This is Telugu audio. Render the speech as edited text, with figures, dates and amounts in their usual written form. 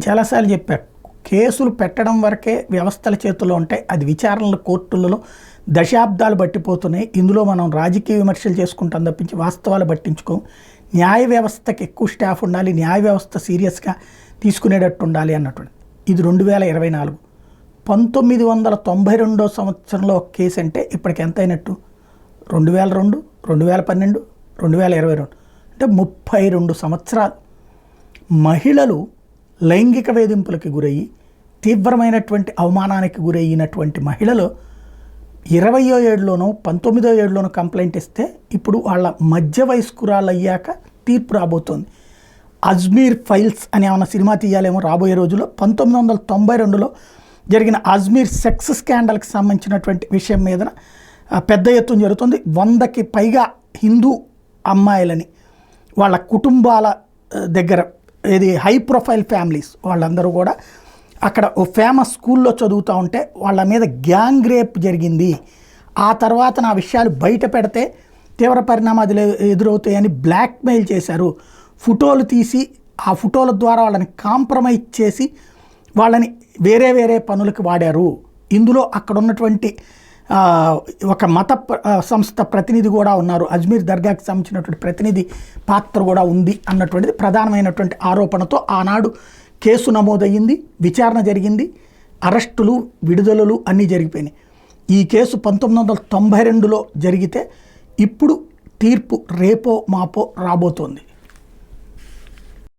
చాలాసార్లు చెప్పా, కేసులు పెట్టడం వరకే వ్యవస్థల చేతుల్లో ఉంటాయి, అది విచారణలు కోర్టులలో దశాబ్దాలు బట్టిపోతున్నాయి. ఇందులో మనం రాజకీయ విమర్శలు చేసుకుంటాం తప్పించి వాస్తవాలు పట్టించుకోం. న్యాయ వ్యవస్థకి ఎక్కువ స్టాఫ్ ఉండాలి, న్యాయ వ్యవస్థ సీరియస్గా తీసుకునేటట్టు ఉండాలి అన్నటువంటి. ఇది 2024. 1992 సంవత్సరంలో ఒక కేసు అంటే ఇప్పటికి ఎంత అయినట్టు? 2002, 2012, 2022 అంటే 32 సంవత్సరాలు. మహిళలు లైంగిక వేధింపులకి గురయ్యి తీవ్రమైనటువంటి అవమానానికి గురయ్యినటువంటి మహిళలు 20వ ఏడులోనో 19వ ఏడులోనో కంప్లైంట్ ఇస్తే ఇప్పుడు వాళ్ళ మధ్య వయస్కురాలు అయ్యాక తీర్పు రాబోతోంది. అజ్మీర్ ఫైల్స్ అని ఏమైనా సినిమా తీయాలేమో రాబోయే రోజుల్లో. 1992లో జరిగిన అజ్మీర్ సెక్స్ స్కాండల్కి సంబంధించినటువంటి విషయం మీద పెద్ద ఎత్తున జరుగుతుంది. 100కి పైగా హిందూ అమ్మాయిలని వాళ్ళ కుటుంబాల దగ్గర, ఇది హై ప్రొఫైల్ ఫ్యామిలీస్, వాళ్ళందరూ కూడా అక్కడ ఓ ఫేమస్ స్కూల్లో చదువుతూ ఉంటే వాళ్ళ మీద గ్యాంగ్ రేప్ జరిగింది. ఆ తర్వాత నా విషయాలు బయట పెడితే తీవ్ర పరిణామాలు ఎదురవుతాయని బ్లాక్మెయిల్ చేశారు. ఫోటోలు తీసి ఆ ఫోటోల ద్వారా వాళ్ళని కాంప్రమైజ్ చేసి వాళ్ళని వేరే వేరే పనులకు వాడారు. ఇందులో అక్కడ ఉన్నటువంటి ఒక మత సంస్థ ప్రతినిధి కూడా ఉన్నారు, అజ్మీర్ దర్గాకి సంబంధించినటువంటి ప్రతినిధి పాత్ర కూడా ఉంది అన్నటువంటిది ప్రధానమైనటువంటి ఆరోపణతో ఆనాడు కేసు నమోదయ్యింది, విచారణ జరిగింది, అరెస్టులు విడుదలలు అన్నీ జరిగిపోయినాయి. ఈ కేసు 1992లో జరిగితే ఇప్పుడు తీర్పు రేపో మాపో రాబోతోంది.